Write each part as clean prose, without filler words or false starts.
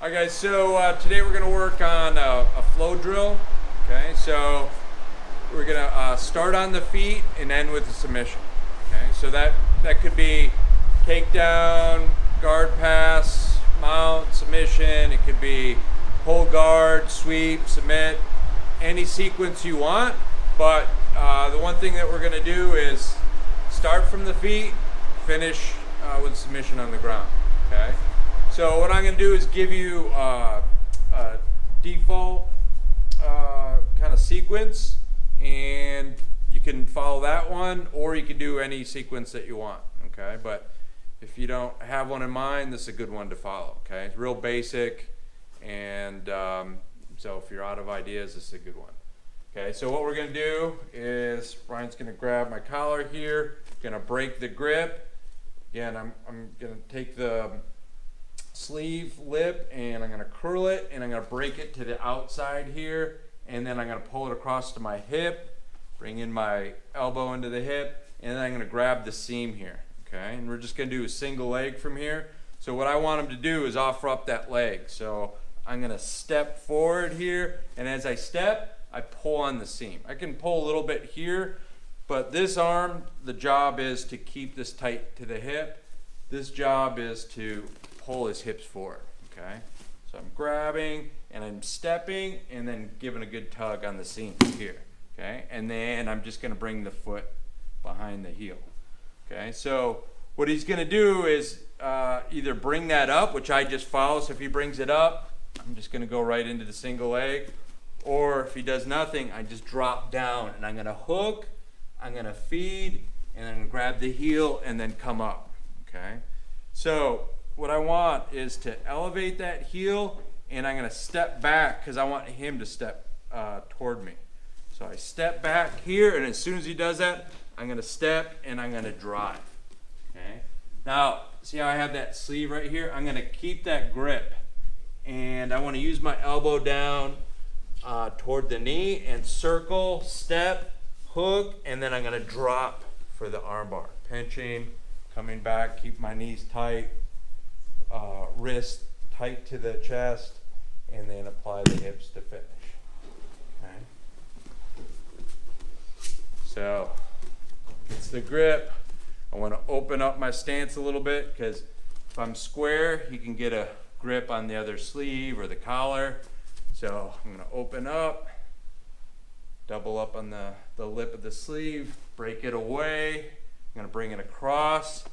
All right, guys, so today we're going to work on a flow drill. Okay, so we're going to start on the feet and end with a submission. Okay, so that could be takedown, guard pass, mount, submission. It could be pull guard, sweep, submit, any sequence you want. But the one thing that we're going to do is start from the feet, finish with submission on the ground. Okay. So what I'm going to do is give you a default kind of sequence, and you can follow that one, or you can do any sequence that you want. Okay, but if you don't have one in mind, this is a good one to follow. Okay, it's real basic, and so if you're out of ideas, this is a good one. Okay, so what we're going to do is Brian's going to grab my collar here, going to break the grip. Again, I'm going to take the sleeve lip and I'm going to curl it and I'm going to break it to the outside here, and then I'm going to pull it across to my hip, bring in my elbow into the hip, and then I'm going to grab the seam here. Okay, and we're just going to do a single leg from here. So what I want him to do is offer up that leg. So I'm going to step forward here, and as I step, I pull on the seam. I can pull a little bit here, but this arm, the job is to keep this tight to the hip. This job is to pull his hips forward. Okay, so I'm grabbing and I'm stepping and then giving a good tug on the seam here. Okay, and then I'm just going to bring the foot behind the heel. Okay, so what he's going to do is either bring that up, which I just follow. So if he brings it up, I'm just going to go right into the single leg. Or if he does nothing, I just drop down and I'm going to hook, I'm going to feed, and then grab the heel and then come up. Okay, so what I want is to elevate that heel, and I'm going to step back because I want him to step toward me. So I step back here, and as soon as he does that, I'm going to step and I'm going to drive. Okay, now see how I have that sleeve right here? I'm going to keep that grip, and I want to use my elbow down toward the knee and circle, step, hook, and then I'm going to drop for the armbar. Pinching, coming back, keep my knees tight, wrist tight to the chest, and then apply the hips to finish. Okay. So it's the grip. I want to open up my stance a little bit because if I'm square, he can get a grip on the other sleeve or the collar. So I'm going to open up, double up on the lip of the sleeve, break it away. I'm going to bring it across,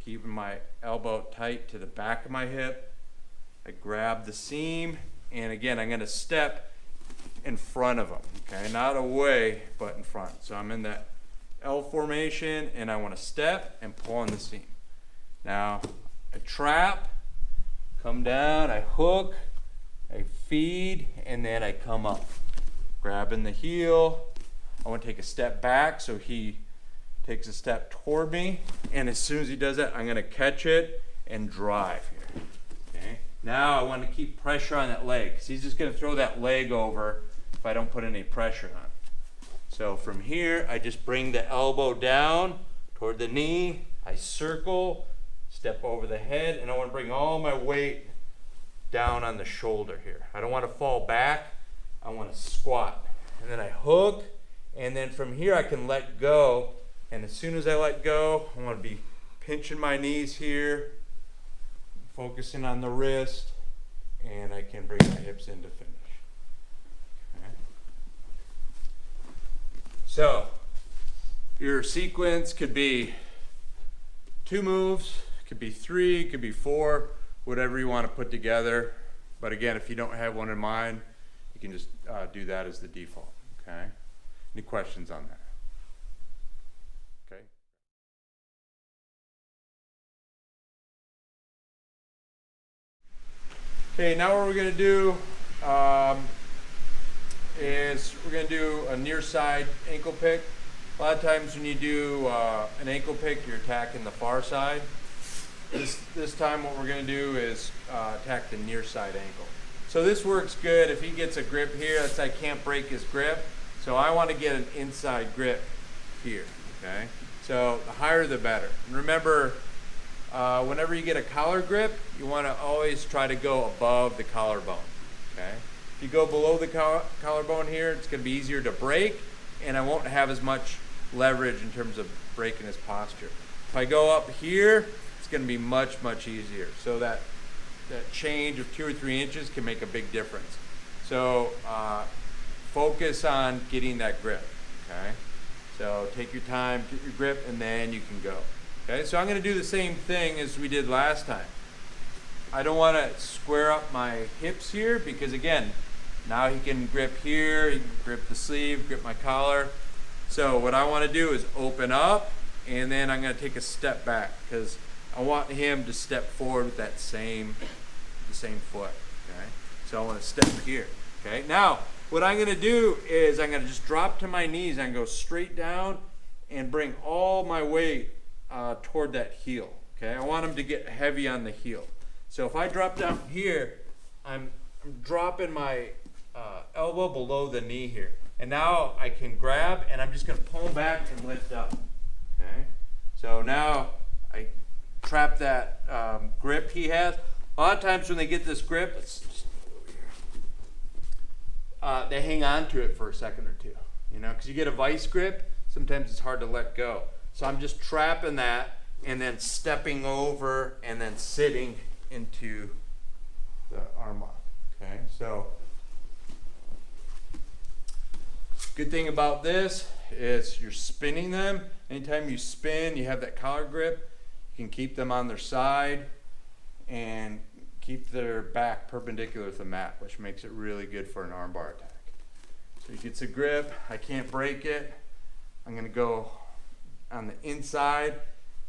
keeping my elbow tight to the back of my hip. I grab the seam, and again, I'm going to step in front of him. Okay, not away, but in front. So I'm in that L formation, and I want to step and pull on the seam. Now, I trap, come down, I hook, I feed, and then I come up. Grabbing the heel. I want to take a step back so he takes a step toward me, and as soon as he does that, I'm going to catch it and drive here. Okay. Now I want to keep pressure on that leg because he's just going to throw that leg over if I don't put any pressure on. So from here, I just bring the elbow down toward the knee. I circle, step over the head, and I want to bring all my weight down on the shoulder here. I don't want to fall back. I want to squat. And then I hook, and then from here I can let go. And as soon as I let go, I want to be pinching my knees here, focusing on the wrist, and I can bring my hips in to finish. Okay. So your sequence could be 2 moves, could be 3, could be 4, whatever you want to put together. But again, if you don't have one in mind, you can just do that as the default. Okay. Any questions on that? Okay. Okay, now what we're going to do is we're going to do a near side ankle pick. A lot of times when you do an ankle pick, you're attacking the far side. This time what we're going to do is attack the near side ankle. So this works good if he gets a grip here. That's I can't break his grip. So I want to get an inside grip here. Okay. So the higher the better. And remember, whenever you get a collar grip, you want to always try to go above the collarbone. Okay? If you go below the collarbone here, it's going to be easier to break, and I won't have as much leverage in terms of breaking his posture. If I go up here, it's going to be much, much easier. So that change of 2 or 3 inches can make a big difference. So focus on getting that grip. Okay? So take your time, get your grip, and then you can go. Okay? So I'm going to do the same thing as we did last time. I don't want to square up my hips here because, again, now he can grip here, he can grip the sleeve, grip my collar. So what I want to do is open up, and then I'm going to take a step back because I want him to step forward with that the same foot. Okay? So I want to step here. Okay? Now, what I'm going to do is I'm going to just drop to my knees and go straight down and bring all my weight toward that heel. Okay? I want him to get heavy on the heel. So if I drop down here, I'm dropping my elbow below the knee here. And now I can grab, and I'm just going to pull him back and lift up. Okay? So now I trap that grip he has. A lot of times when they get this grip, let's just over here. They hang on to it for a second or two, you know, because you get a vice grip, sometimes it's hard to let go. So I'm just trapping that and then stepping over and then sitting into the arm lock. Okay, so good thing about this is you're spinning them. Anytime you spin, you have that collar grip. You can keep them on their side and keep their back perpendicular to the mat, which makes it really good for an armbar attack. So he gets a grip. I can't break it. I'm going to go on the inside,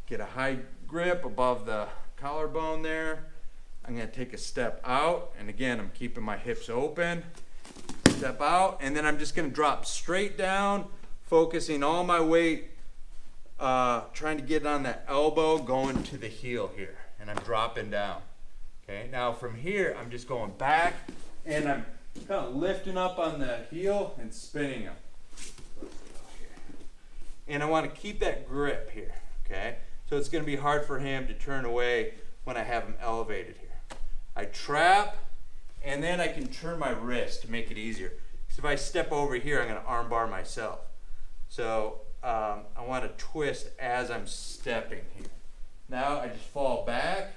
get a high grip above the collarbone there. I'm going to take a step out, and again, I'm keeping my hips open. Step out, and then I'm just going to drop straight down, focusing all my weight, trying to get on that elbow, going to the heel here, and I'm dropping down. Okay, now from here, I'm just going back, and I'm kind of lifting up on the heel and spinning them. And I want to keep that grip here, okay? So it's going to be hard for him to turn away when I have him elevated here. I trap, and then I can turn my wrist to make it easier. Because if I step over here, I'm going to arm bar myself. So I want to twist as I'm stepping here. Now I just fall back,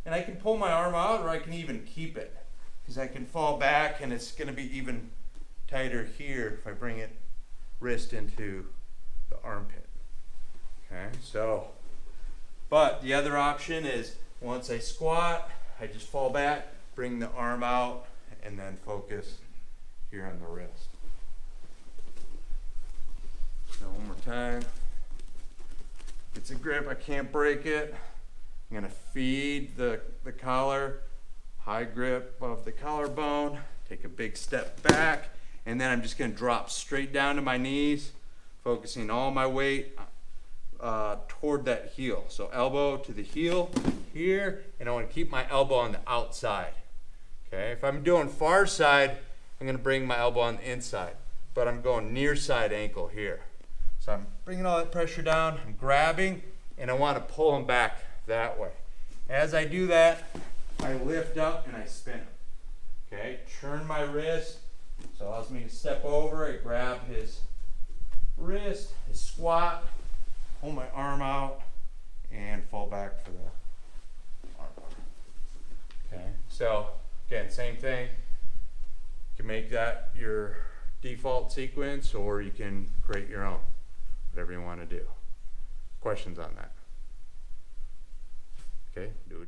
and I can pull my arm out, or I can even keep it. Because I can fall back, and it's going to be even tighter here if I bring it wrist into the armpit. Okay, so, but the other option is once I squat, I just fall back, bring the arm out, and then focus here on the wrist. So one more time. It's a grip, I can't break it. I'm going to feed the collar, high grip of the collarbone, take a big step back, and then I'm just going to drop straight down to my knees, focusing all my weight toward that heel. So elbow to the heel here, and I want to keep my elbow on the outside. Okay, if I'm doing far side, I'm going to bring my elbow on the inside, but I'm going near side ankle here. So I'm bringing all that pressure down, I'm grabbing, and I want to pull them back that way. As I do that, I lift up and I spin them. Okay, turn my wrist, so it allows me to step over, I grab his wrist, his squat, pull my arm out, and fall back for the arm bar. Okay, so again, same thing. You can make that your default sequence, or you can create your own, whatever you want to do. Questions on that? Okay, do it.